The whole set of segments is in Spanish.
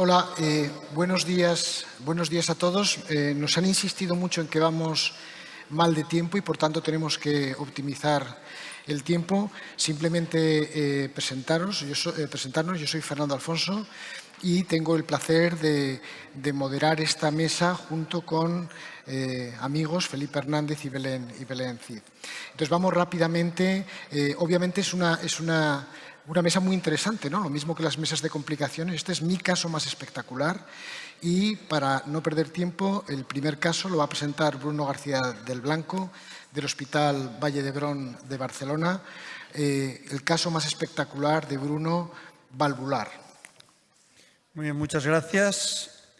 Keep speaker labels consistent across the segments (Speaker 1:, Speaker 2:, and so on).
Speaker 1: Hola, buenos días a todos. Nos han insistido mucho en que vamos mal de tiempo y por tanto tenemos que optimizar el tiempo. Simplemente presentarnos. Yo soy Fernando Alfonso y tengo el placer de moderar esta mesa junto con amigos Felipe Hernández y Belén Cid. Entonces vamos rápidamente. Obviamente es una mesa muy interesante, ¿no? Lo mismo que las mesas de complicaciones. Este es mi caso más espectacular y para no perder tiempo, el primer caso lo va a presentar Bruno García del Blanco del Hospital Vall d'Hebron de Barcelona. El caso más espectacular de Bruno, valvular.
Speaker 2: Muy bien, muchas gracias.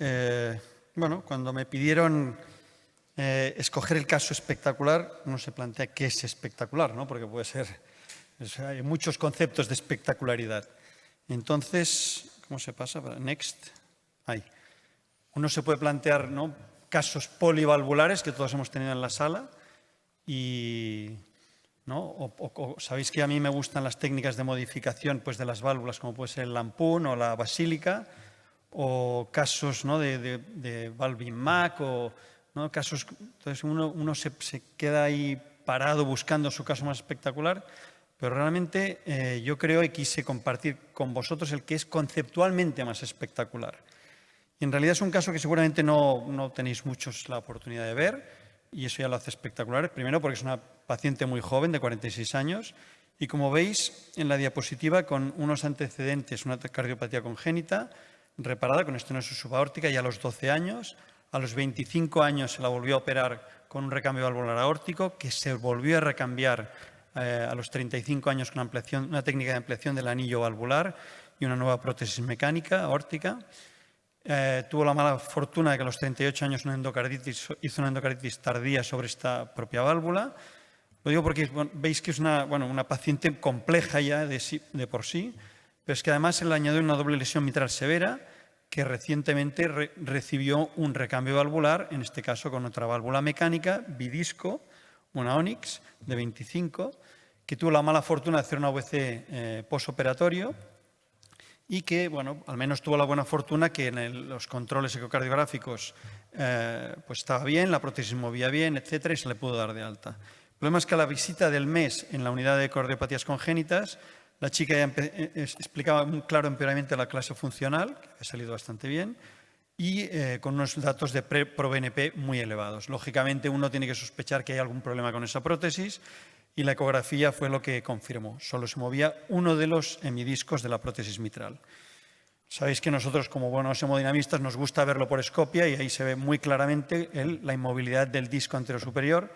Speaker 2: Cuando me pidieron escoger el caso espectacular, uno se plantea qué es espectacular, ¿no? Porque puede ser... hay muchos conceptos de espectacularidad. Entonces, ¿cómo se pasa? Next. Ahí. Uno se puede plantear, ¿no?, casos polivalvulares que todos hemos tenido en la sala y, ¿no? Sabéis que a mí me gustan las técnicas de modificación, pues, de las válvulas, como puede ser el Lampoon o la basílica, o casos, ¿no?, de Valvin-Mac, o, ¿no?, casos. Entonces uno se queda ahí parado buscando su caso más espectacular. Pero realmente yo creo y quise compartir con vosotros el que es conceptualmente más espectacular. Y en realidad es un caso que seguramente no tenéis muchos la oportunidad de ver y eso ya lo hace espectacular. Primero porque es una paciente muy joven, de 46 años, y como veis en la diapositiva, con unos antecedentes, una cardiopatía congénita, reparada con estenosis subaórtica ya a los 12 años. A los 25 años se la volvió a operar con un recambio valvular aórtico que se volvió a recambiar a los 35 años con una técnica de ampliación del anillo valvular y una nueva prótesis mecánica aórtica. Tuvo la mala fortuna de que a los 38 años hizo una endocarditis tardía sobre esta propia válvula. Lo digo porque veis que es una paciente compleja ya de por sí, pero es que además se le añadió una doble lesión mitral severa que recientemente recibió un recambio valvular, en este caso con otra válvula mecánica, bidisco, una Onyx de 25, que tuvo la mala fortuna de hacer una VC posoperatorio y que, bueno, al menos tuvo la buena fortuna que en los controles ecocardiográficos pues estaba bien, la prótesis movía bien, etcétera, y se le pudo dar de alta. El problema es que a la visita del mes en la unidad de cardiopatías congénitas, la chica ya explicaba un claro empeoramiento de la clase funcional, que ha salido bastante bien, y con unos datos de ProBNP muy elevados. Lógicamente, uno tiene que sospechar que hay algún problema con esa prótesis y la ecografía fue lo que confirmó. Solo se movía uno de los hemidiscos de la prótesis mitral. Sabéis que nosotros, como buenos hemodinamistas, nos gusta verlo por escopia y ahí se ve muy claramente la inmovilidad del disco anterior superior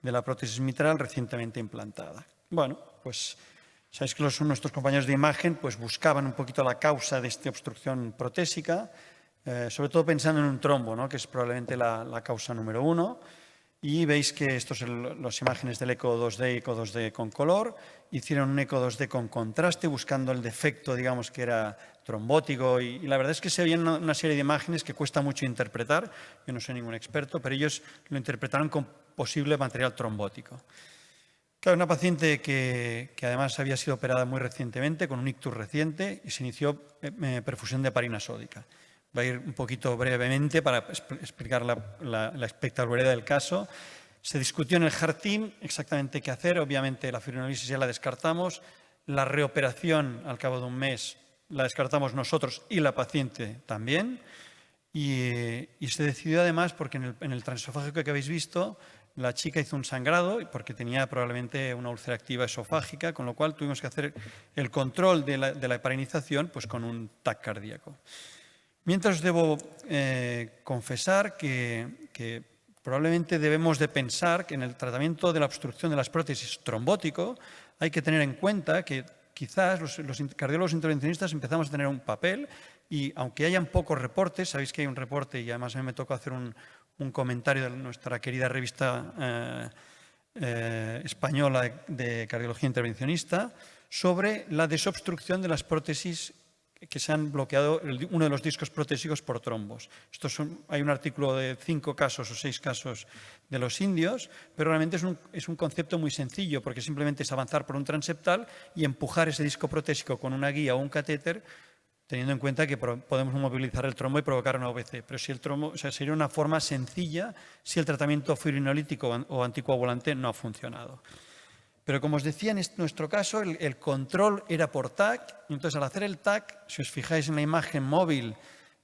Speaker 2: de la prótesis mitral recientemente implantada. Bueno, pues sabéis que nuestros compañeros de imagen pues buscaban un poquito la causa de esta obstrucción protésica, sobre todo pensando en un trombo, ¿no?, que es probablemente la causa número 1. Y veis que estas son las imágenes del eco 2D y eco 2D con color. Hicieron un eco 2D con contraste, buscando el defecto, digamos, que era trombótico. Y la verdad es que se veían una serie de imágenes que cuesta mucho interpretar. Yo no soy ningún experto, pero ellos lo interpretaron con posible material trombótico. Claro, una paciente que además había sido operada muy recientemente, con un ictus reciente, y se inició perfusión de heparina sódica. Voy a ir un poquito brevemente para explicar la espectacularidad del caso. Se discutió en el Heart Team exactamente qué hacer. Obviamente la fibrinolisis ya la descartamos. La reoperación al cabo de un mes la descartamos nosotros y la paciente también. Y se decidió además porque en el transesofágico que habéis visto, la chica hizo un sangrado porque tenía probablemente una úlcera activa esofágica, con lo cual tuvimos que hacer el control de la heparinización pues, con un TAC cardíaco. Mientras os debo confesar que probablemente debemos de pensar que en el tratamiento de la obstrucción de las prótesis trombótico hay que tener en cuenta que quizás los cardiólogos intervencionistas empezamos a tener un papel y aunque hayan pocos reportes, sabéis que hay un reporte y además a mí me tocó hacer un comentario de nuestra querida revista española de cardiología intervencionista sobre la desobstrucción de las prótesis que se han bloqueado uno de los discos protésicos por trombos. Hay un artículo de 5 casos o 6 casos de los indios, pero realmente es un concepto muy sencillo porque simplemente es avanzar por un transeptal y empujar ese disco protésico con una guía o un catéter teniendo en cuenta que podemos movilizar el trombo y provocar una OVC. Pero si el trombo, o sea, sería una forma sencilla si el tratamiento fibrinolítico o anticoagulante no ha funcionado. Pero como os decía, en nuestro caso el control era por TAC, y entonces al hacer el TAC, si os fijáis en la imagen móvil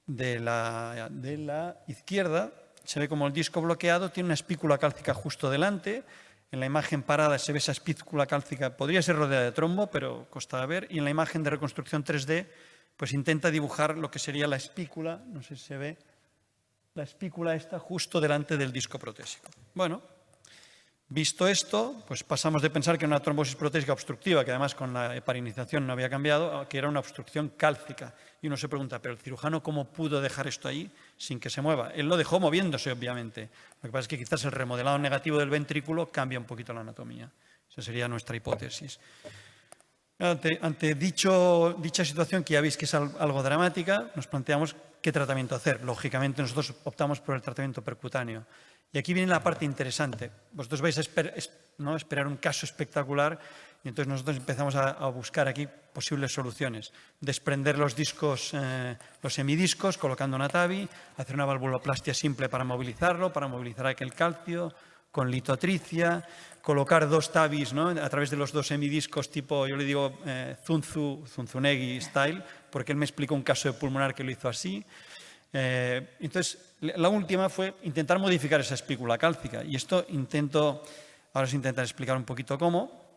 Speaker 2: de la izquierda, se ve como el disco bloqueado tiene una espícula cálcica justo delante. En la imagen parada se ve esa espícula cálcica, podría ser rodeada de trombo, pero costaba ver. Y en la imagen de reconstrucción 3D, pues intenta dibujar lo que sería la espícula, no sé si se ve, la espícula esta justo delante del disco protésico. Bueno, visto esto, pues pasamos de pensar que era una trombosis protésica obstructiva, que además con la heparinización no había cambiado, a que era una obstrucción cálcica. Y uno se pregunta, ¿pero el cirujano cómo pudo dejar esto ahí sin que se mueva? Él lo dejó moviéndose, obviamente. Lo que pasa es que quizás el remodelado negativo del ventrículo cambia un poquito la anatomía. Esa sería nuestra hipótesis. Ante dicha situación, que ya veis que es algo dramática, nos planteamos qué tratamiento hacer. Lógicamente, nosotros optamos por el tratamiento percutáneo. Y aquí viene la parte interesante. Vosotros vais a esperar un caso espectacular y entonces nosotros empezamos a buscar aquí posibles soluciones. Desprender los discos, los semidiscos, colocando una TAVI, hacer una valvuloplastia simple para movilizarlo, para movilizar aquel calcio, con litotricia, colocar dos TAVIs, ¿no?, a través de los dos semidiscos tipo, yo le digo, Zunzunegui style, porque él me explicó un caso de pulmonar que lo hizo así. Entonces, la última fue intentar modificar esa espícula cálcica. Y esto ahora os intentar explicar un poquito cómo.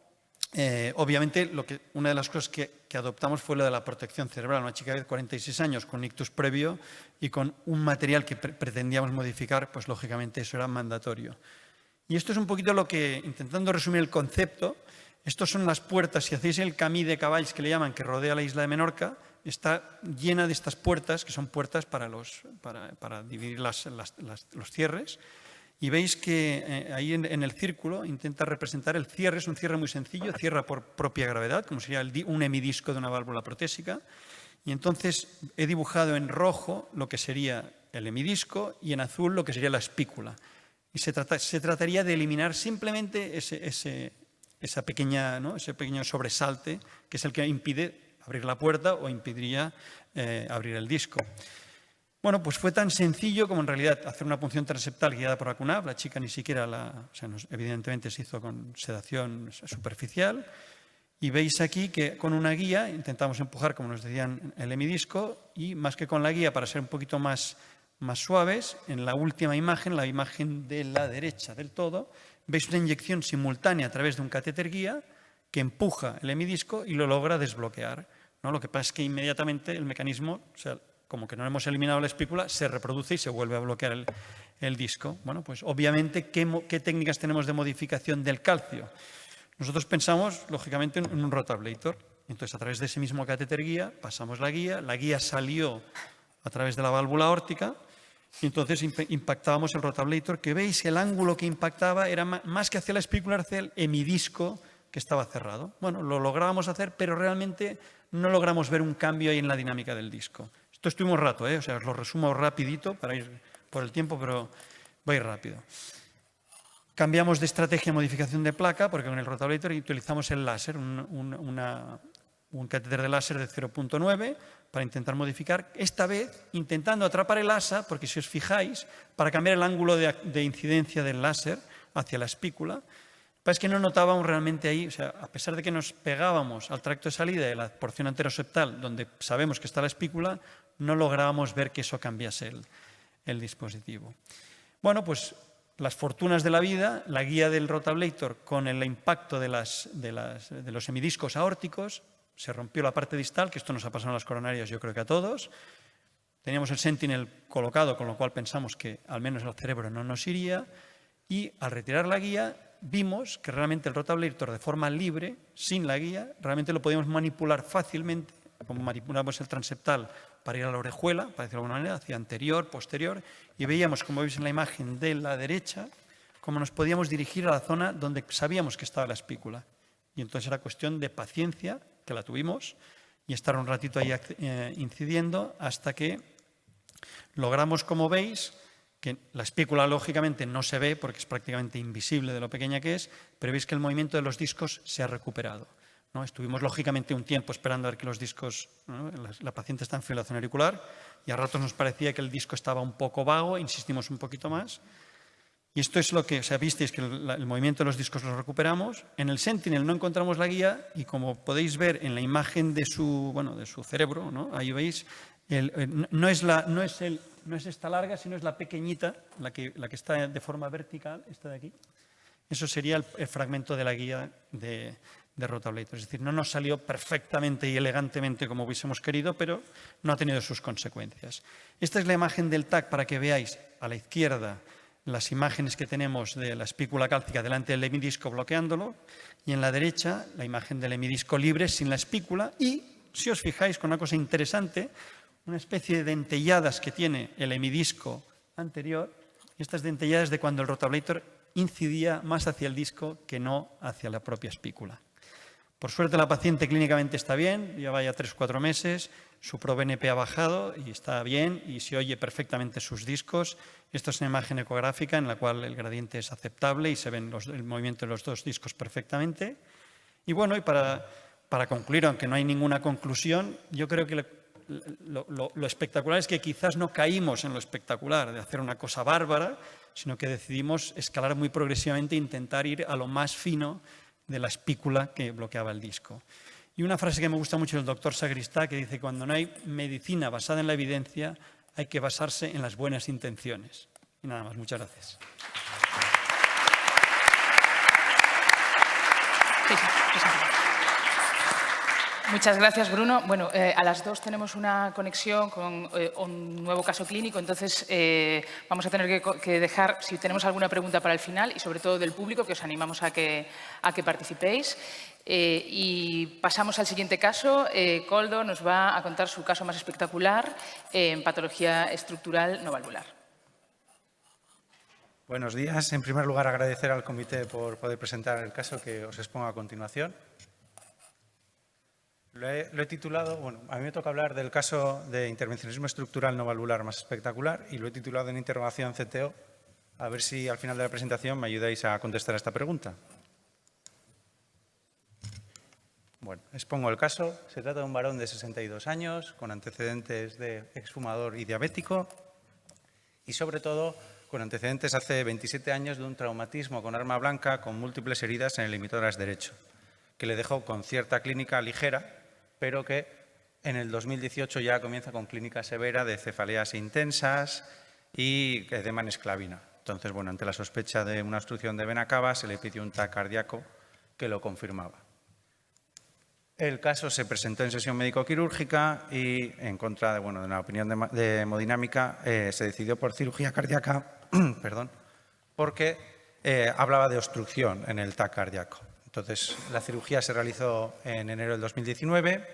Speaker 2: Obviamente, una de las cosas que adoptamos fue lo de la protección cerebral. Una chica de 46 años con ictus previo y con un material que pretendíamos modificar, pues lógicamente eso era mandatorio. Y esto es un poquito lo que, intentando resumir el concepto, estos son las puertas, si hacéis el camí de caballos que le llaman, que rodea la isla de Menorca, está llena de estas puertas, que son puertas para dividir los cierres. Y veis que ahí en el círculo intenta representar el cierre, es un cierre muy sencillo, cierra por propia gravedad, como sería un hemidisco de una válvula protésica. Y entonces he dibujado en rojo lo que sería el hemidisco y en azul lo que sería la espícula. Y se trataría de eliminar simplemente ese pequeño sobresalte, que es el que impide abrir la puerta o impediría abrir el disco. Bueno, pues fue tan sencillo como en realidad hacer una punción transeptal guiada por ACUNAV. La chica ni siquiera evidentemente se hizo con sedación superficial. Y veis aquí que con una guía intentamos empujar, como nos decían, el hemidisco, y más que con la guía, para ser un poquito más suaves, en la última imagen, la imagen de la derecha del todo, veis una inyección simultánea a través de un catéter guía que empuja el hemidisco y lo logra desbloquear, ¿no? Lo que pasa es que inmediatamente el mecanismo, o sea, como que no hemos eliminado la espícula, se reproduce y se vuelve a bloquear el disco. Bueno, pues obviamente, ¿qué técnicas tenemos de modificación del calcio? Nosotros pensamos, lógicamente, en un rotablator. Entonces, a través de ese mismo catéter guía, pasamos la guía salió a través de la válvula aórtica, y entonces impactábamos el rotablator, que veis el ángulo que impactaba era más que hacia la espícula, hacia el hemidisco que estaba cerrado. Bueno, lo lográbamos hacer, pero realmente no logramos ver un cambio ahí en la dinámica del disco. Esto estuvimos rato, o sea, os lo resumo rapidito para ir por el tiempo, pero voy rápido. Cambiamos de estrategia de modificación de placa, porque con el rotablator utilizamos el láser, un catéter de láser de 0.9 para intentar modificar, esta vez intentando atrapar el asa, porque si os fijáis, para cambiar el ángulo de incidencia del láser hacia la espícula, es que no notábamos realmente ahí, o sea, a pesar de que nos pegábamos al tracto de salida de la porción anteroseptal, donde sabemos que está la espícula, no lográbamos ver que eso cambiase el dispositivo. Bueno, pues las fortunas de la vida, la guía del rotablator con el impacto de los hemidiscos aórticos, se rompió la parte distal, que esto nos ha pasado en las coronarias yo creo que a todos. Teníamos el Sentinel colocado, con lo cual pensamos que al menos el cerebro no nos iría, y al retirar la guía vimos que realmente el rotablator de forma libre, sin la guía, realmente lo podíamos manipular fácilmente, como manipulamos el transeptal para ir a la orejuela, para decirlo de alguna manera, hacia anterior, posterior, y veíamos, como veis en la imagen de la derecha, cómo nos podíamos dirigir a la zona donde sabíamos que estaba la espícula. Y entonces era cuestión de paciencia, que la tuvimos, y estar un ratito ahí incidiendo hasta que logramos, como veis, que la espícula lógicamente no se ve porque es prácticamente invisible de lo pequeña que es, pero veis que el movimiento de los discos se ha recuperado. ¿no? Estuvimos, lógicamente, un tiempo esperando a ver que los discos, ¿no? La paciente está en fibrilación auricular y a ratos nos parecía que el disco estaba un poco vago, insistimos un poquito más. Y esto es lo que, o sea, visteis que el movimiento de los discos lo recuperamos. En el Sentinel no encontramos la guía y como podéis ver en la imagen de su cerebro, ¿no? Ahí veis, no es esta larga, sino es la pequeñita, la que está de forma vertical, esta de aquí. Eso sería el fragmento de la guía de Rotablator. Es decir, no nos salió perfectamente y elegantemente como hubiésemos querido, pero no ha tenido sus consecuencias. Esta es la imagen del TAC para que veáis a la izquierda las imágenes que tenemos de la espícula cálcica delante del hemidisco bloqueándolo y en la derecha la imagen del hemidisco libre sin la espícula y, si os fijáis, con una cosa interesante, una especie de dentelladas que tiene el hemidisco anterior, estas dentelladas de cuando el Rotablator incidía más hacia el disco que no hacia la propia espícula. Por suerte la paciente clínicamente está bien, lleva ya 3 o 4 meses, su ProBNP ha bajado y está bien y se oye perfectamente sus discos. Esto es una imagen ecográfica en la cual el gradiente es aceptable y se ven el movimiento de los 2 discos perfectamente. Y bueno, y para concluir, aunque no hay ninguna conclusión, yo creo que lo espectacular es que quizás no caímos en lo espectacular de hacer una cosa bárbara, sino que decidimos escalar muy progresivamente e intentar ir a lo más fino de la espícula que bloqueaba el disco. Y una frase que me gusta mucho del doctor Sagristá, que dice: cuando no hay medicina basada en la evidencia, hay que basarse en las buenas intenciones. Y nada más, muchas gracias.
Speaker 3: Muchas gracias, Bruno. Bueno, a las 2 tenemos una conexión con un nuevo caso clínico, entonces vamos a tener que dejar, si tenemos alguna pregunta para el final, y sobre todo del público, que os animamos a que participéis. Y pasamos al siguiente caso. Koldo nos va a contar su caso más espectacular en patología estructural no valvular.
Speaker 4: Buenos días. En primer lugar, agradecer al comité por poder presentar el caso que os expongo a continuación. Lo he titulado, bueno, a mí me toca hablar del caso de intervencionismo estructural no valvular más espectacular y lo he titulado en interrogación CTO, a ver si al final de la presentación me ayudáis a contestar a esta pregunta. Bueno, expongo el caso. Se trata de un varón de 62 años, con antecedentes de exfumador y diabético y, sobre todo, con antecedentes hace 27 años de un traumatismo con arma blanca con múltiples heridas en el limitoras derecho, que le dejó con cierta clínica ligera, pero que en el 2018 ya comienza con clínica severa de cefaleas intensas y edema en esclavina. Entonces, bueno, ante la sospecha de una obstrucción de vena cava, se le pidió un TAC cardíaco que lo confirmaba. El caso se presentó en sesión médico-quirúrgica y, en contra de la opinión de hemodinámica, se decidió por cirugía cardíaca, perdón, porque hablaba de obstrucción en el TAC cardíaco. Entonces, la cirugía se realizó en enero del 2019.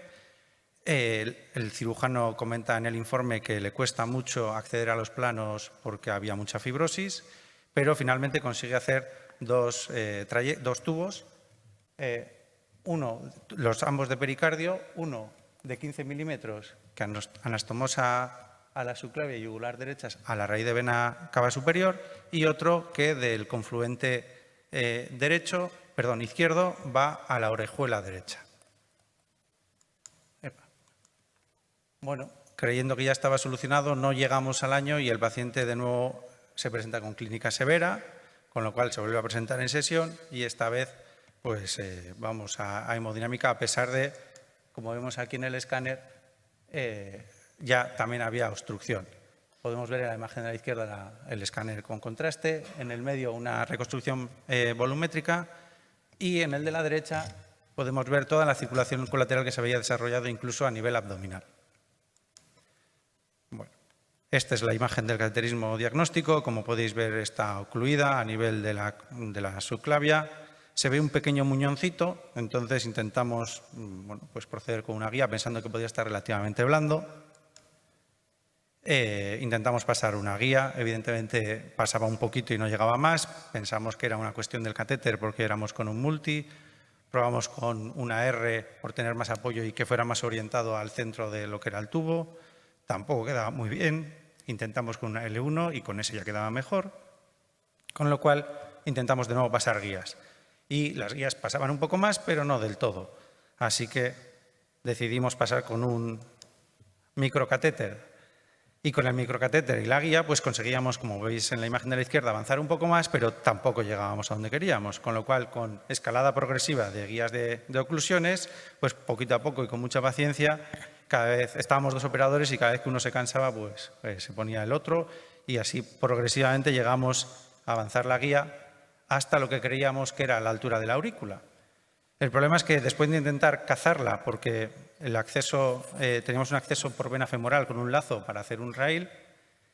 Speaker 4: El cirujano comenta en el informe que le cuesta mucho acceder a los planos porque había mucha fibrosis, pero finalmente consigue hacer dos tubos, ambos de pericardio, uno de 15 milímetros que anastomosa a la subclavia y yugular derechas a la raíz de vena cava superior y otro que del confluente izquierdo va a la orejuela derecha. Bueno, creyendo que ya estaba solucionado, no llegamos al año y el paciente de nuevo se presenta con clínica severa, con lo cual se vuelve a presentar en sesión y esta vez pues vamos a hemodinámica, a pesar de, como vemos aquí en el escáner, ya también había obstrucción. Podemos ver en la imagen de la izquierda el escáner con contraste, en el medio una reconstrucción volumétrica y en el de la derecha podemos ver toda la circulación colateral que se había desarrollado incluso a nivel abdominal. Bueno, esta es la imagen del cateterismo diagnóstico. Como podéis ver, está ocluida a nivel de la subclavia. Se ve un pequeño muñoncito, entonces intentamos proceder con una guía pensando que podía estar relativamente blando. Intentamos pasar una guía, evidentemente pasaba un poquito y no llegaba más. Pensamos que era una cuestión del catéter porque éramos con un multi. Probamos con una R por tener más apoyo y que fuera más orientado al centro de lo que era el tubo. Tampoco quedaba muy bien. Intentamos con una L1 y con ese ya quedaba mejor. Con lo cual intentamos de nuevo pasar guías. Y las guías pasaban un poco más, pero no del todo. Así que decidimos pasar con un microcatéter. Y con el microcatéter y la guía, pues conseguíamos, como veis en la imagen de la izquierda, avanzar un poco más, pero tampoco llegábamos a donde queríamos. Con lo cual, con escalada progresiva de guías de oclusiones, pues poquito a poco y con mucha paciencia, cada vez estábamos 2 operadores y cada vez que uno se cansaba, pues se ponía el otro y así progresivamente llegamos a avanzar la guía hasta lo que creíamos que era la altura de la aurícula. El problema es que después de intentar cazarla, porque teníamos un acceso por vena femoral con un lazo para hacer un rail,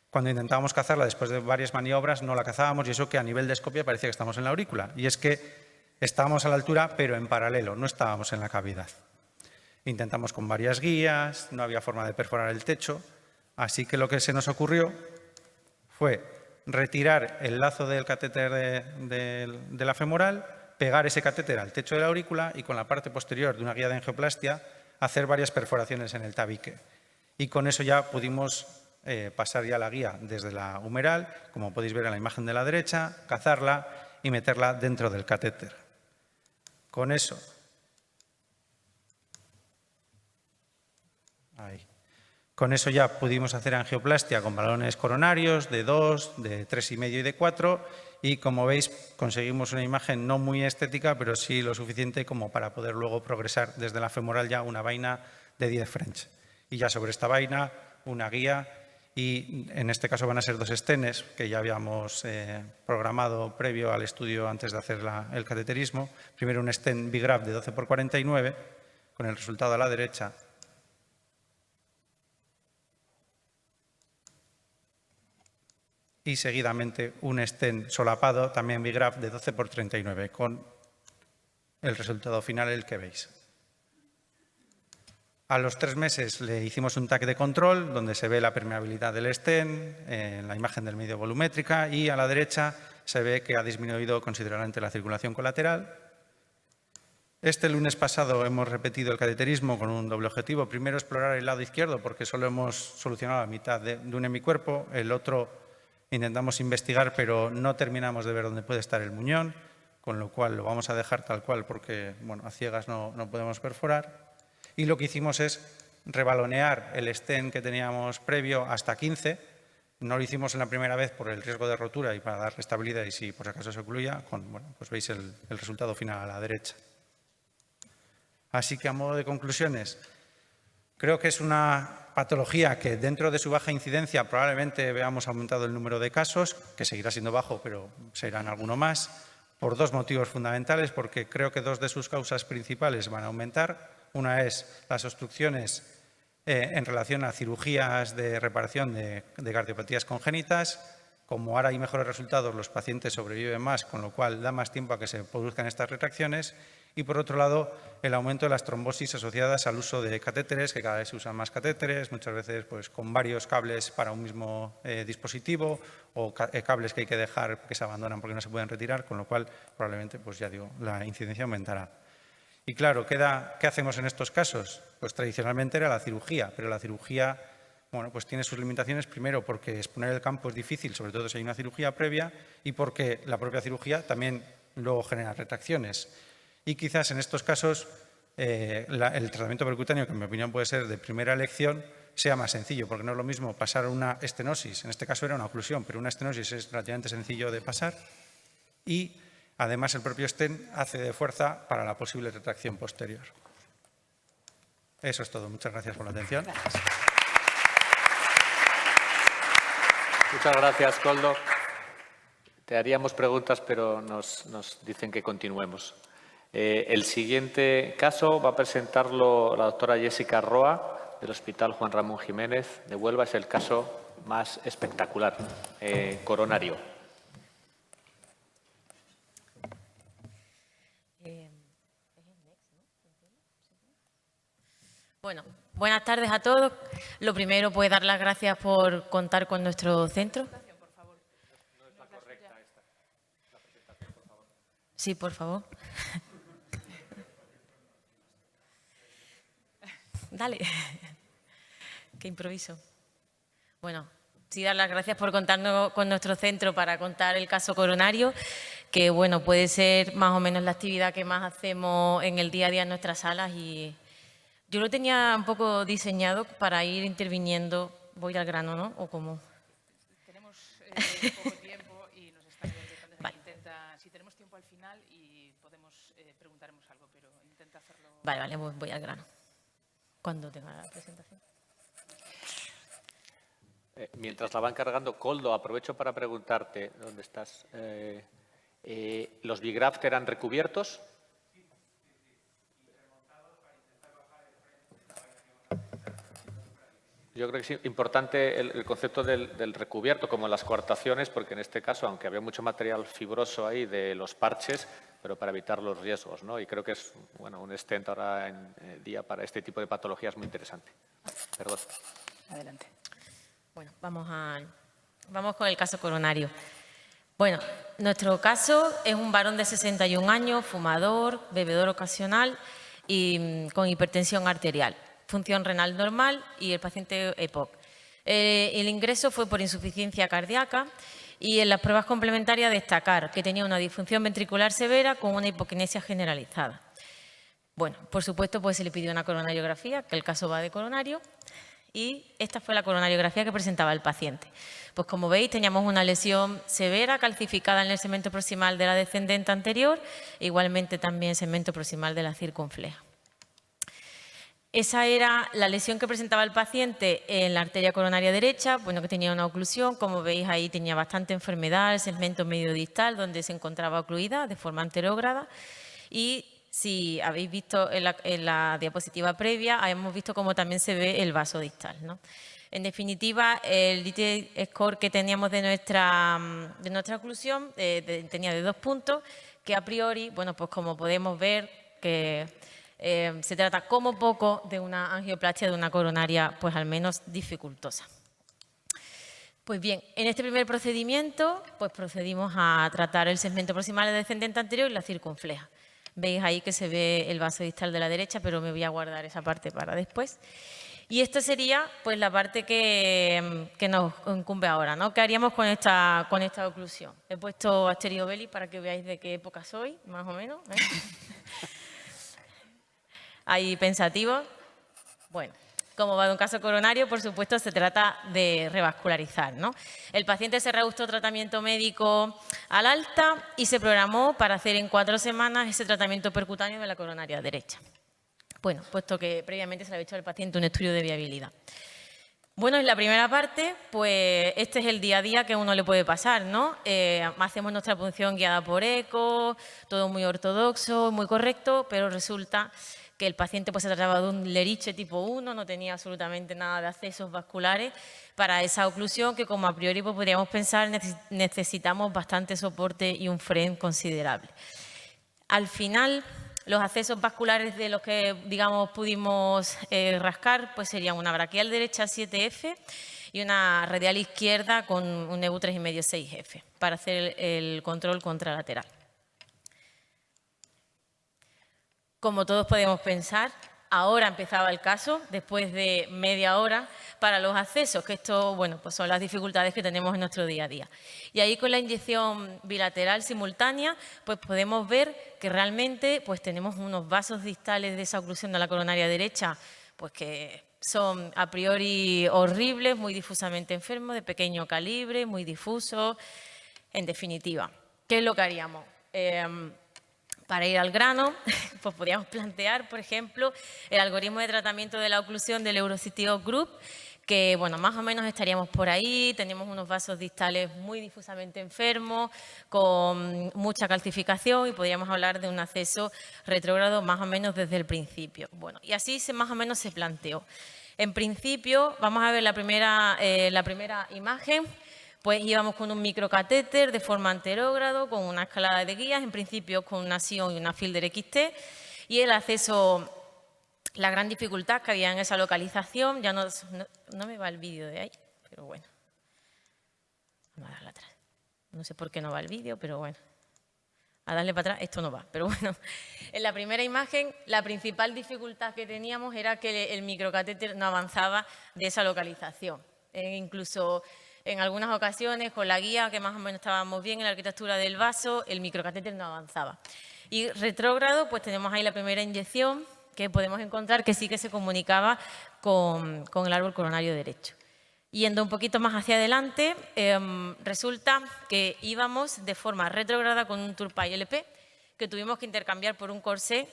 Speaker 4: cuando intentábamos cazarla después de varias maniobras no la cazábamos y eso que a nivel de escopia parecía que estábamos en la aurícula. Y es que estábamos a la altura pero en paralelo, no estábamos en la cavidad. Intentamos con varias guías, no había forma de perforar el techo, así que lo que se nos ocurrió fue retirar el lazo del catéter de la femoral, pegar ese catéter al techo de la aurícula y con la parte posterior de una guía de angioplastia hacer varias perforaciones en el tabique. Y con eso ya pudimos pasar ya la guía desde la humeral, como podéis ver en la imagen de la derecha, cazarla y meterla dentro del catéter. Con eso, ya pudimos hacer angioplastia con balones coronarios de 2, de 3,5 y de 4 y como veis conseguimos una imagen no muy estética pero sí lo suficiente como para poder luego progresar desde la femoral ya una vaina de 10 French. Y ya sobre esta vaina una guía y en este caso van a ser 2 stenes que ya habíamos programado previo al estudio antes de hacer el cateterismo. Primero un stent Bigraf de 12×49 con el resultado a la derecha. Y seguidamente un stent solapado, también Bigraf, de 12×39, con el resultado final el que veis. A los 3 meses le hicimos un TAC de control, donde se ve la permeabilidad del stent, en la imagen del medio volumétrica, y a la derecha se ve que ha disminuido considerablemente la circulación colateral. Este lunes pasado hemos repetido el cateterismo con un doble objetivo. Primero, explorar el lado izquierdo, porque solo hemos solucionado la mitad de un hemicuerpo, el otro intentamos investigar, pero no terminamos de ver dónde puede estar el muñón, con lo cual lo vamos a dejar tal cual porque bueno, a ciegas no podemos perforar. Y lo que hicimos es rebalonear el stent que teníamos previo hasta 15. No lo hicimos en la primera vez por el riesgo de rotura y para darle estabilidad y si por si acaso se ocluía, pues veis el resultado final a la derecha. Así que a modo de conclusiones, creo que es una patología que dentro de su baja incidencia probablemente veamos aumentado el número de casos, que seguirá siendo bajo, pero serán alguno más, por 2 motivos fundamentales, porque creo que 2 de sus causas principales van a aumentar. Una es las obstrucciones en relación a cirugías de reparación de cardiopatías congénitas. Como ahora hay mejores resultados, los pacientes sobreviven más, con lo cual da más tiempo a que se produzcan estas retracciones. Y, por otro lado, el aumento de las trombosis asociadas al uso de catéteres, que cada vez se usan más catéteres, muchas veces pues, con varios cables para un mismo dispositivo o cables que hay que dejar que se abandonan porque no se pueden retirar, con lo cual probablemente, pues ya digo, la incidencia aumentará. Y claro, ¿qué hacemos en estos casos? Pues tradicionalmente era la cirugía, pero la cirugía bueno, pues tiene sus limitaciones, primero porque exponer el campo es difícil, sobre todo si hay una cirugía previa, y porque la propia cirugía también luego genera retracciones. Y quizás en estos casos el tratamiento percutáneo, que en mi opinión puede ser de primera elección, sea más sencillo, porque no es lo mismo pasar una estenosis, en este caso era una oclusión, pero una estenosis es relativamente sencillo de pasar y además el propio stent hace de fuerza para la posible retracción posterior. Eso es todo. Muchas gracias por la atención.
Speaker 3: Gracias.
Speaker 5: Muchas gracias, Koldo. Te haríamos preguntas, pero nos dicen que continuemos. El siguiente caso va a presentarlo la doctora Jessica Roa, del Hospital Juan Ramón Jiménez de Huelva. Es el caso más espectacular, coronario.
Speaker 6: Bueno, buenas tardes a todos. Lo primero, pues dar las gracias por contar con nuestro centro. Sí, por favor. Dale. Qué improviso. Bueno, sí, dar las gracias por contar con nuestro centro para contar el caso coronario. que bueno, puede ser más o menos la actividad que más hacemos en el día a día en nuestras salas, y yo lo tenía un poco diseñado para ir interviniendo. Voy al grano, ¿no? ¿O cómo?
Speaker 3: Tenemos poco tiempo y nos está yendo.
Speaker 6: Vale.
Speaker 3: Intenta, si tenemos tiempo al final y podemos, preguntaremos algo, pero intenta hacerlo.
Speaker 6: Vale, voy al grano. Cuando tenga la presentación.
Speaker 5: Mientras la van cargando, Koldo, aprovecho para preguntarte, ¿dónde estás? ¿Los bigraft eran recubiertos? Yo creo que es importante el concepto del recubierto, como las coartaciones, porque en este caso, aunque había mucho material fibroso ahí de los parches, pero para evitar los riesgos, ¿no? Y creo que es un stent ahora en día para este tipo de patologías muy interesante. Perdón.
Speaker 3: Adelante.
Speaker 6: Bueno, vamos con el caso coronario. Bueno, nuestro caso es un varón de 61 años, fumador, bebedor ocasional y con hipertensión arterial, función renal normal y el paciente EPOC. El ingreso fue por insuficiencia cardíaca y en las pruebas complementarias destacar que tenía una disfunción ventricular severa con una hipoquinesia generalizada. Bueno, por supuesto, pues se le pidió una coronariografía, que el caso va de coronario, y esta fue la coronariografía que presentaba el paciente. Pues como veis, teníamos una lesión severa calcificada en el segmento proximal de la descendente anterior, e igualmente también segmento proximal de la circunfleja. Esa era la lesión que presentaba el paciente en la arteria coronaria derecha, bueno, que tenía una oclusión, como veis ahí tenía bastante enfermedad, el segmento medio distal donde se encontraba ocluida de forma anterógrada, y si habéis visto en la diapositiva previa, hemos visto cómo también se ve el vaso distal, ¿no? En definitiva, el DT score que teníamos de nuestra oclusión tenía de 2 puntos, que a priori, bueno, pues como podemos ver, que se trata como poco de una angioplastia de una coronaria, pues al menos dificultosa. Pues bien, en este primer procedimiento, pues procedimos a tratar el segmento proximal descendente anterior y la circunfleja. Veis ahí que se ve el vaso distal de la derecha, pero me voy a guardar esa parte para después. Y esta sería pues la parte que nos incumbe ahora, ¿no? ¿Qué haríamos con esta oclusión? He puesto Asterio Belli para que veáis de qué época soy, más o menos, ¿eh? Ahí pensativos. Bueno, como va de un caso coronario, por supuesto, se trata de revascularizar, ¿no? El paciente se reajustó tratamiento médico al alta y se programó para hacer en 4 semanas ese tratamiento percutáneo de la coronaria derecha. Bueno, puesto que previamente se le había hecho al paciente un estudio de viabilidad. Bueno, en la primera parte, pues este es el día a día que a uno le puede pasar, ¿no? Hacemos nuestra punción guiada por eco, todo muy ortodoxo, muy correcto, pero resulta que el paciente pues, se trataba de un Leriche tipo 1, no tenía absolutamente nada de accesos vasculares para esa oclusión que, como a priori pues, podríamos pensar, necesitamos bastante soporte y un fren considerable. Al final, los accesos vasculares de los que, digamos, pudimos rascar, pues serían una braquial derecha 7F y una radial izquierda con un EU 3,5 6F para hacer el control contralateral. Como todos podemos pensar, ahora empezaba el caso, después de media hora, para los accesos, que esto, bueno, pues son las dificultades que tenemos en nuestro día a día. Y ahí con la inyección bilateral simultánea, pues podemos ver que realmente pues tenemos unos vasos distales de esa oclusión de la coronaria derecha, pues que son a priori horribles, muy difusamente enfermos, de pequeño calibre, muy difusos. En definitiva, ¿qué es lo que haríamos? Para ir al grano, pues podríamos plantear, por ejemplo, el algoritmo de tratamiento de la oclusión del Eurocitio Group, que, bueno, más o menos estaríamos por ahí, tenemos unos vasos distales muy difusamente enfermos, con mucha calcificación y podríamos hablar de un acceso retrógrado más o menos desde el principio. Bueno, y así más o menos se planteó. En principio, vamos a ver la primera imagen. Pues íbamos con un microcatéter de forma anterógrado, con una escalada de guías, en principio con una Sion y una Fielder XT, y el acceso, la gran dificultad que había en esa localización, ya no me va el vídeo de ahí, pero bueno, vamos a darle atrás. No sé por qué no va el vídeo, pero bueno, a darle para atrás, esto no va, pero bueno. En la primera imagen, la principal dificultad que teníamos era que el microcatéter no avanzaba de esa localización. Incluso En algunas ocasiones, con la guía, que más o menos estábamos bien en la arquitectura del vaso, el microcatéter no avanzaba. Y retrógrado, pues tenemos ahí la primera inyección, que podemos encontrar que sí que se comunicaba con el árbol coronario derecho. Yendo un poquito más hacia adelante, resulta que íbamos de forma retrógrada con un Turpay LP, que tuvimos que intercambiar por un Corset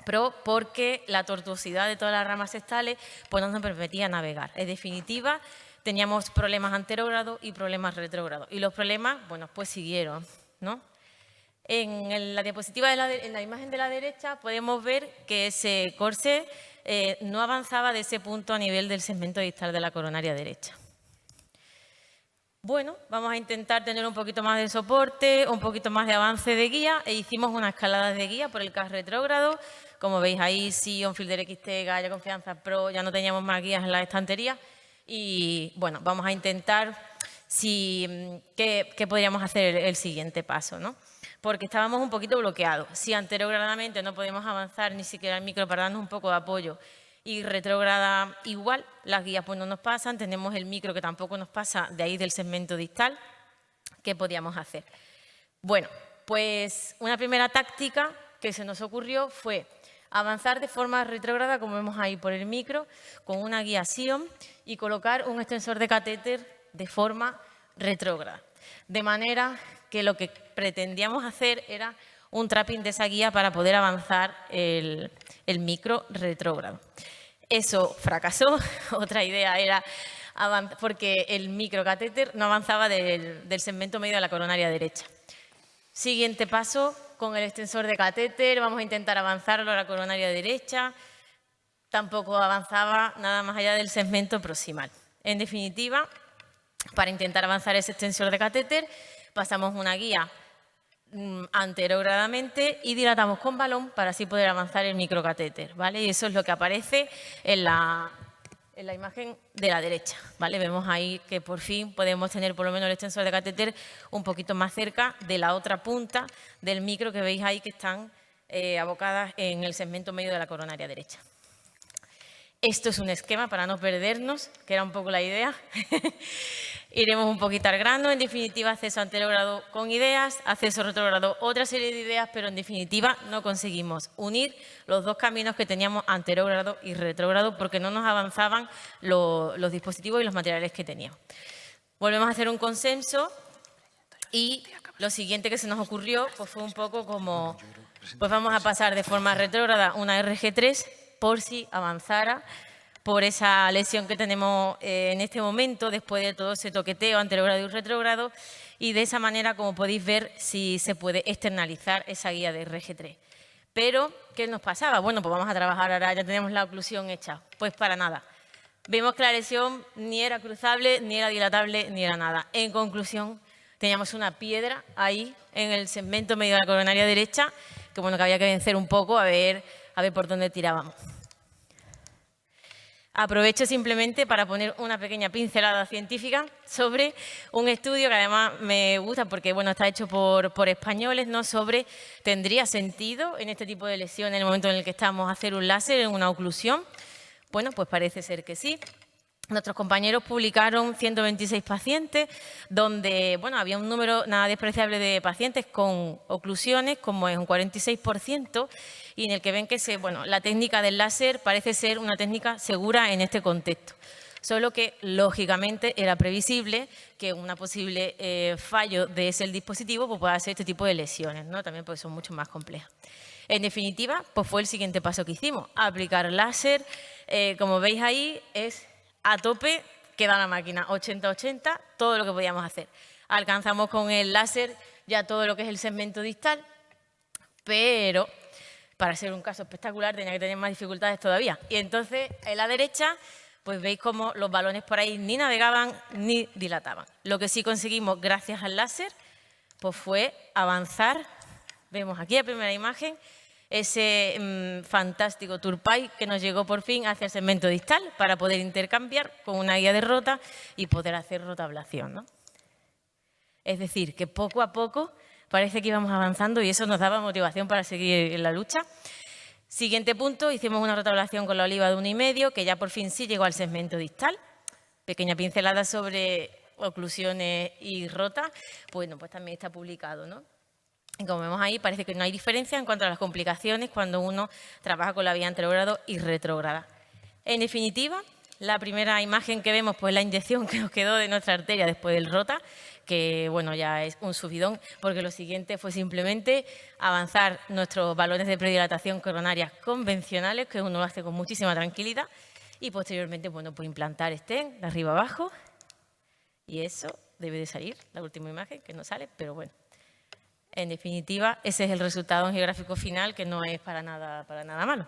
Speaker 6: Pro porque la tortuosidad de todas las ramas sextales pues no nos permitía navegar. En definitiva, teníamos problemas anterógrado y problemas retrógrado. Y los problemas, bueno, pues siguieron, ¿no? En la diapositiva, en la imagen de la derecha, podemos ver que ese Corset no avanzaba de ese punto a nivel del segmento distal de la coronaria derecha. Bueno, vamos a intentar tener un poquito más de soporte, un poquito más de avance de guía e hicimos una escalada de guía por el CAS retrógrado. Como veis ahí, Sion, Fielder XT, Gaia Confianza Pro, ya no teníamos más guías en la estantería y bueno, vamos a intentar qué podríamos hacer el siguiente paso, ¿no? Porque estábamos un poquito bloqueados. Si anterogradamente no podemos avanzar ni siquiera el micro para darnos un poco de apoyo y retrógrada igual, las guías pues no nos pasan, tenemos el micro que tampoco nos pasa de ahí del segmento distal, ¿qué podíamos hacer? Bueno, pues una primera táctica que se nos ocurrió fue avanzar de forma retrógrada, como vemos ahí por el micro, con una guía Sion y colocar un extensor de catéter de forma retrógrada. De manera que lo que pretendíamos hacer era un trapping de esa guía para poder avanzar el micro retrógrado. Eso fracasó. Otra idea era porque el microcatéter no avanzaba del segmento medio de la coronaria derecha. Siguiente paso, con el extensor de catéter, vamos a intentar avanzarlo a la coronaria derecha. Tampoco avanzaba nada más allá del segmento proximal. En definitiva, para intentar avanzar ese extensor de catéter, pasamos una guía anterogradamente y dilatamos con balón para así poder avanzar el microcatéter, ¿vale? Y eso es lo que aparece en la imagen de la derecha, ¿vale? Vemos ahí que por fin podemos tener por lo menos el extensor de catéter un poquito más cerca de la otra punta del micro que veis ahí que están abocadas en el segmento medio de la coronaria derecha. Esto es un esquema para no perdernos, que era un poco la idea. Iremos un poquito al grano, en definitiva acceso anterogrado con ideas, acceso retrógrado otra serie de ideas, pero en definitiva no conseguimos unir los dos caminos que teníamos anterogrado y retrógrado porque no nos avanzaban los dispositivos y los materiales que teníamos. Volvemos a hacer un consenso y lo siguiente que se nos ocurrió pues fue un poco como, pues vamos a pasar de forma retrógrada una RG3 por si avanzara por esa lesión que tenemos en este momento, después de todo ese toqueteo anterogrado y retrógrado, y de esa manera, como podéis ver, si se puede externalizar esa guía de RG3. Pero, ¿qué nos pasaba? Bueno, pues vamos a trabajar ahora, ya tenemos la oclusión hecha. Pues para nada. Vemos que la lesión ni era cruzable, ni era dilatable, ni era nada. En conclusión, teníamos una piedra ahí en el segmento medio de la coronaria derecha, que bueno, que había que vencer un poco a ver por dónde tirábamos. Aprovecho simplemente para poner una pequeña pincelada científica sobre un estudio que además me gusta porque bueno, está hecho por españoles, ¿no? Sobre ¿tendría sentido en este tipo de lesiones en el momento en el que estamos hacer un láser en una oclusión? Bueno, pues parece ser que sí. Nuestros compañeros publicaron 126 pacientes donde bueno, había un número nada despreciable de pacientes con oclusiones, como es un 46%, y en el que ven que la técnica del láser parece ser una técnica segura en este contexto. Solo que, lógicamente, era previsible que una posible fallo de ese dispositivo pues, pueda ser este tipo de lesiones, ¿no? También porque son mucho más complejas. En definitiva, pues fue el siguiente paso que hicimos, aplicar láser. Como veis ahí, es a tope, queda la máquina 80-80, todo lo que podíamos hacer. Alcanzamos con el láser ya todo lo que es el segmento distal, pero para ser un caso espectacular tenía que tener más dificultades todavía. Y entonces, en la derecha, pues veis cómo los balones por ahí ni navegaban ni dilataban. Lo que sí conseguimos gracias al láser, pues fue avanzar, vemos aquí la primera imagen, ese fantástico Turpay que nos llegó por fin hacia el segmento distal para poder intercambiar con una guía de rota y poder hacer rotablación, ¿no? Es decir, que poco a poco parece que íbamos avanzando y eso nos daba motivación para seguir en la lucha. Siguiente punto, hicimos una rotablación con la oliva de 1,5, que ya por fin sí llegó al segmento distal. Pequeña pincelada sobre oclusiones y rota, bueno, pues también está publicado, ¿no? Y como vemos ahí, parece que no hay diferencia en cuanto a las complicaciones cuando uno trabaja con la vía anterogrado y retrógrada. En definitiva, la primera imagen que vemos, pues la inyección que nos quedó de nuestra arteria después del rota, que bueno, ya es un subidón, porque lo siguiente fue simplemente avanzar nuestros balones de predilatación coronaria convencionales, que uno lo hace con muchísima tranquilidad, y posteriormente, bueno, pues implantar stent de arriba abajo, y eso debe de salir, la última imagen, que no sale, pero bueno. En definitiva, ese es el resultado angiográfico final, que no es para nada malo.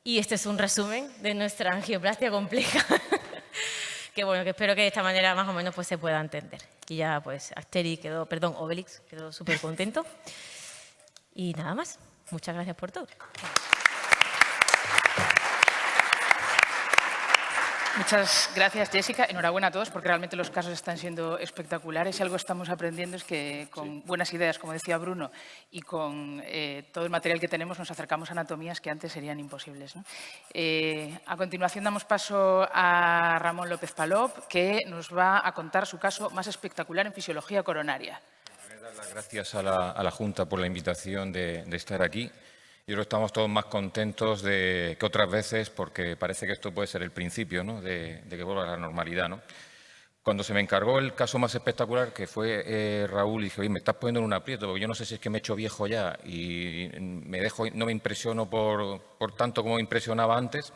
Speaker 6: Y este es un resumen de nuestra angioplastia compleja, que bueno, que espero que de esta manera más o menos pues se pueda entender. Y ya pues Obelix quedó súper contento. Y nada más. Muchas gracias por todo.
Speaker 3: Muchas gracias, Jessica. Enhorabuena a todos, porque realmente los casos están siendo espectaculares. Si algo estamos aprendiendo es que con buenas ideas, como decía Bruno, y con todo el material que tenemos, nos acercamos a anatomías que antes serían imposibles, ¿no? A continuación damos paso a Ramón López Palop, que nos va a contar su caso más espectacular en fisiología coronaria.
Speaker 7: Dar las gracias a la Junta por la invitación de estar aquí. Yo creo que estamos todos más contentos que otras veces, porque parece que esto puede ser el principio, ¿no?, de que vuelva a la normalidad, ¿no? Cuando se me encargó el caso más espectacular, que fue Raúl, dije, oye, me estás poniendo en un aprieto, porque yo no sé si es que me he hecho viejo ya y no me impresiono por tanto como me impresionaba antes,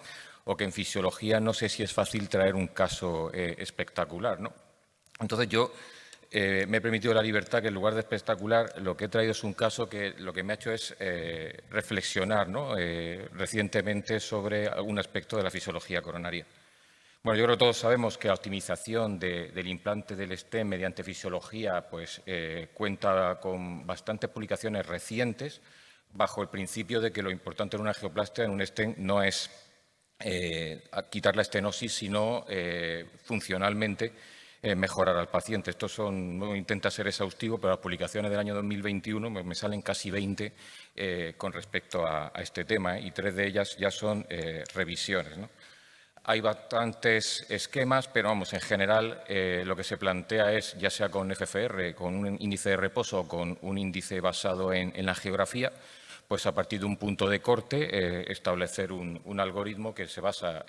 Speaker 7: o que en fisiología no sé si es fácil traer un caso espectacular, ¿no? Entonces yo me he permitido la libertad que en lugar de espectacular lo que he traído es un caso que lo que me ha hecho es reflexionar, ¿no?, recientemente sobre algún aspecto de la fisiología coronaria. Bueno, yo creo que todos sabemos que la optimización del implante del stent mediante fisiología pues, cuenta con bastantes publicaciones recientes bajo el principio de que lo importante en una angioplastia, en un stent, no es quitar la estenosis, sino funcionalmente mejorar al paciente. No intenta ser exhaustivo, pero las publicaciones del año 2021 me salen casi 20 con respecto a este tema, y 3 de ellas ya son revisiones, ¿no? Hay bastantes esquemas, pero vamos, en general lo que se plantea es, ya sea con FFR, con un índice de reposo o con un índice basado en la geografía, pues a partir de un punto de corte establecer un algoritmo que se basa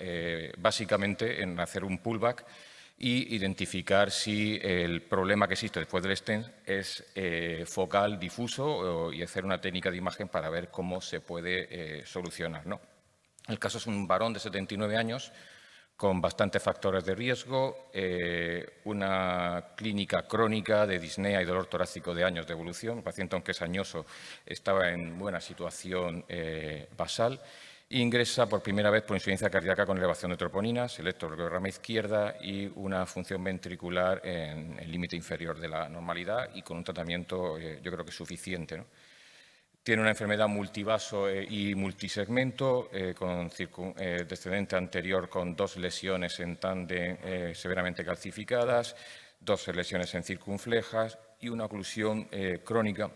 Speaker 7: básicamente en hacer un pullback y identificar si el problema que existe después del stent es focal, difuso, y hacer una técnica de imagen para ver cómo se puede solucionar, ¿no? El caso es un varón de 79 años con bastantes factores de riesgo, una clínica crónica de disnea y dolor torácico de años de evolución. El paciente, aunque es añoso, estaba en buena situación basal. Ingresa por primera vez por insuficiencia cardíaca con elevación de troponinas, electrocardiograma izquierda y una función ventricular en el límite inferior de la normalidad, y con un tratamiento yo creo que suficiente, ¿no? Tiene una enfermedad multivaso y multisegmento, con descendente anterior con 2 lesiones en tándem severamente calcificadas, 2 lesiones en circunflejas y una oclusión crónica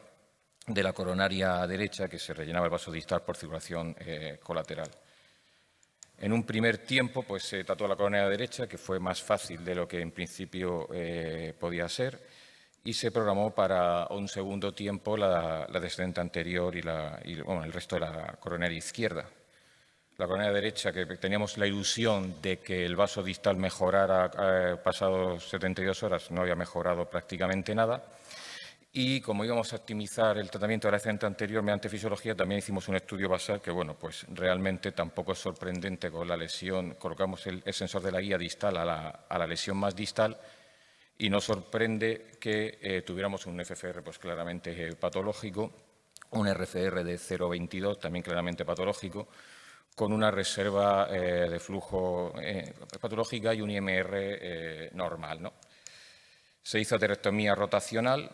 Speaker 7: de la coronaria derecha, que se rellenaba el vaso distal por circulación colateral. En un primer tiempo pues, se trató la coronaria derecha, que fue más fácil de lo que en principio podía ser, y se programó para un segundo tiempo la descendente anterior y el resto de la coronaria izquierda. La coronaria derecha, que teníamos la ilusión de que el vaso distal mejorara pasados 72 horas, no había mejorado prácticamente nada. Y como íbamos a optimizar el tratamiento de la descendente anterior mediante fisiología, también hicimos un estudio basal que, bueno, pues realmente tampoco es sorprendente con la lesión. Colocamos el sensor de la guía distal a la lesión más distal, y nos sorprende que tuviéramos un FFR pues, claramente patológico, un RFR de 0,22 también claramente patológico, con una reserva de flujo patológica y un IMR normal, ¿no? Se hizo aterectomía rotacional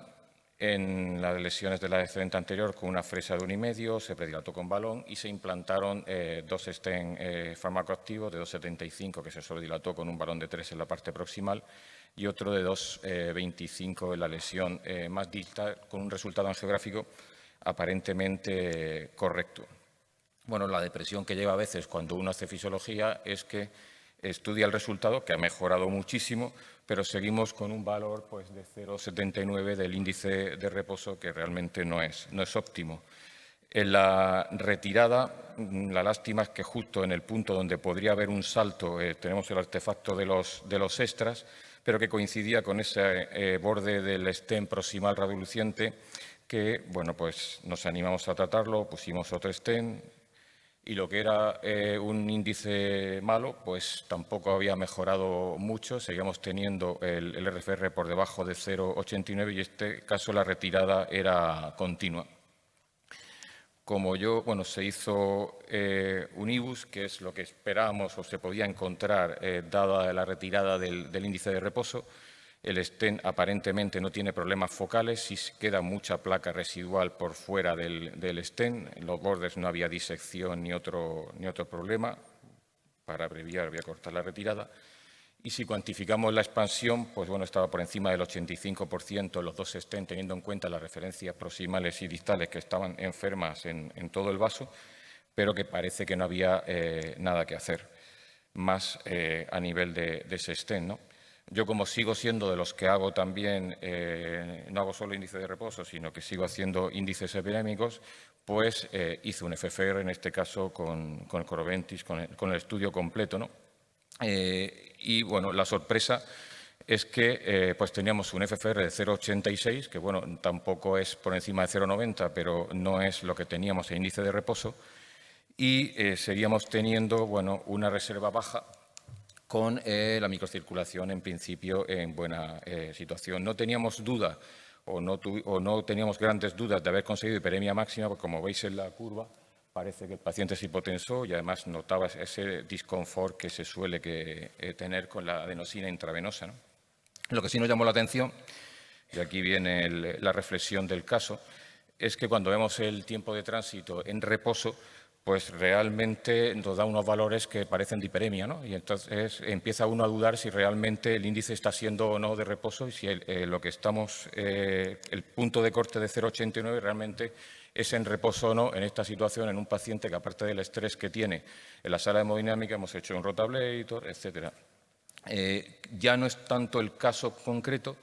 Speaker 7: en las lesiones de la descendente anterior con una fresa de 1,5, se predilató con balón y se implantaron 2 stent farmacoactivos de 2,75 que se sobredilató con un balón de 3 en la parte proximal y otro de 2,25 en la lesión más distal, con un resultado angiográfico aparentemente correcto. Bueno, la depresión que lleva a veces cuando uno hace fisiología es que estudia el resultado, que ha mejorado muchísimo, pero seguimos con un valor pues, de 0,79 del índice de reposo, que realmente no es óptimo. En la retirada, la lástima es que justo en el punto donde podría haber un salto tenemos el artefacto de los extras, pero que coincidía con ese borde del stent proximal radioluciente que, bueno, pues nos animamos a tratarlo, pusimos otro stent y lo que era un índice malo, pues tampoco había mejorado mucho, seguíamos teniendo el RFR por debajo de 0,89 y en este caso la retirada era continua. Como se hizo un IBUS, que es lo que esperábamos o se podía encontrar dada la retirada del índice de reposo. El stent aparentemente no tiene problemas focales, sí queda mucha placa residual por fuera del stent. En los bordes no había disección ni otro problema. Para abreviar, voy a cortar la retirada. Y si cuantificamos la expansión, pues bueno, estaba por encima del 85% los dos stents, teniendo en cuenta las referencias proximales y distales que estaban enfermas en todo el vaso, pero que parece que no había nada que hacer más a nivel de ese stent, ¿no? Yo, como sigo siendo de los que hago también, no hago solo índice de reposo, sino que sigo haciendo índices epinémicos, pues hice un FFR, en este caso con Coroventis, con el estudio completo, ¿no? Y bueno, la sorpresa es que pues teníamos un FFR de 0,86, que bueno, tampoco es por encima de 0,90, pero no es lo que teníamos en índice de reposo, y seguíamos teniendo bueno, una reserva baja con la microcirculación en principio en buena situación. No teníamos duda o no teníamos grandes dudas de haber conseguido hiperemia máxima, porque como veis en la curva, parece que el paciente se hipotensó y además notaba ese disconfort que se suele tener con la adenosina intravenosa, ¿no? Lo que sí nos llamó la atención, y aquí viene la reflexión del caso, es que cuando vemos el tiempo de tránsito en reposo, pues realmente nos da unos valores que parecen de hiperemia, ¿no? Y entonces empieza uno a dudar si realmente el índice está siendo o no de reposo y si lo que estamos, el punto de corte de 0,89 realmente es en reposo o no en esta situación en un paciente que, aparte del estrés que tiene en la sala de hemodinámica, hemos hecho un rotablator, etcétera. Ya no es tanto el caso concreto,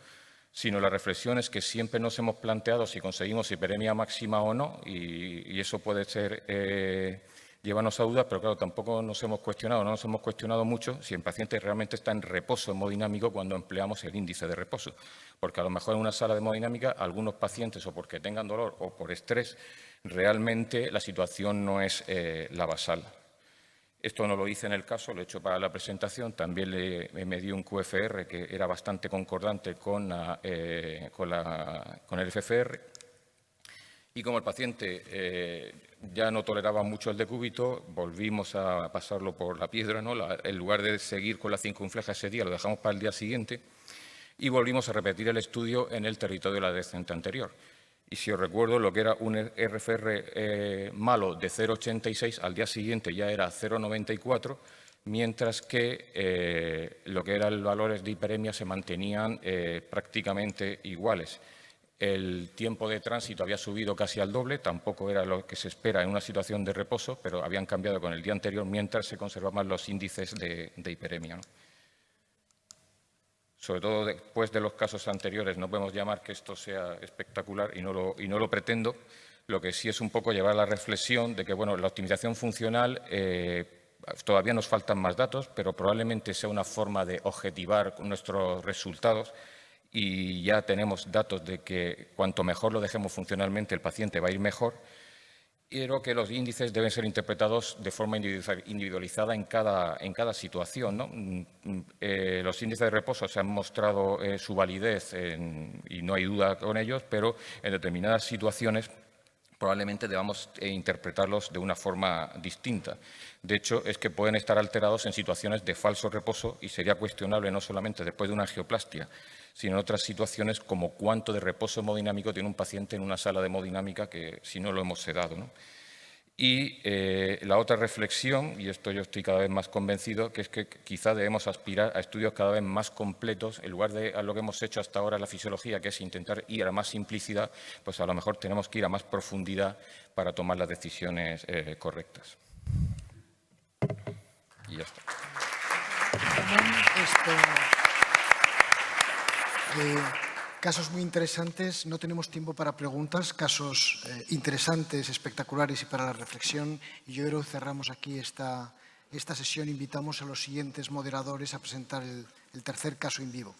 Speaker 7: sino la reflexión es que siempre nos hemos planteado si conseguimos hiperemia máxima o no, y eso puede ser llevarnos a dudas, pero claro, tampoco no nos hemos cuestionado mucho si el paciente realmente está en reposo hemodinámico cuando empleamos el índice de reposo, porque a lo mejor en una sala de hemodinámica algunos pacientes, o porque tengan dolor o por estrés, realmente la situación no es la basal. Esto no lo hice en el caso, lo he hecho para la presentación. También me dio un QFR que era bastante concordante con el FFR. Y como el paciente ya no toleraba mucho el decúbito, volvimos a pasarlo por la piedra, ¿no? En lugar de seguir con la circunfleja ese día, lo dejamos para el día siguiente y volvimos a repetir el estudio en el territorio de la decente anterior. Y si os recuerdo, lo que era un RFR malo de 0,86, al día siguiente ya era 0,94, mientras que lo que eran los valores de hiperemia se mantenían prácticamente iguales. El tiempo de tránsito había subido casi al doble, tampoco era lo que se espera en una situación de reposo, pero habían cambiado con el día anterior mientras se conservaban los índices de hiperemia, ¿no? Sobre todo después de los casos anteriores, no podemos llamar que esto sea espectacular y no lo pretendo. Lo que sí es un poco llevar a la reflexión de que bueno, la optimización funcional todavía nos faltan más datos, pero probablemente sea una forma de objetivar nuestros resultados y ya tenemos datos de que cuanto mejor lo dejemos funcionalmente el paciente va a ir mejor. Pero que los índices deben ser interpretados de forma individualizada en cada situación, ¿no? Los índices de reposo se han mostrado su validez y no hay duda con ellos, pero en determinadas situaciones probablemente debamos interpretarlos de una forma distinta. De hecho, es que pueden estar alterados en situaciones de falso reposo y sería cuestionable no solamente después de una angioplastia, sino en otras situaciones como cuánto de reposo hemodinámico tiene un paciente en una sala de hemodinámica que si no lo hemos sedado, ¿no? Y la otra reflexión, y esto yo estoy cada vez más convencido, que es que quizá debemos aspirar a estudios cada vez más completos, en lugar de a lo que hemos hecho hasta ahora en la fisiología, que es intentar ir a más simplicidad, pues a lo mejor tenemos que ir a más profundidad para tomar las decisiones correctas. Y ya está.
Speaker 1: común. Casos muy interesantes. No tenemos tiempo para preguntas. Casos interesantes, espectaculares y para la reflexión. Y yo creo que cerramos aquí esta sesión. Invitamos a los siguientes moderadores a presentar el tercer caso en vivo.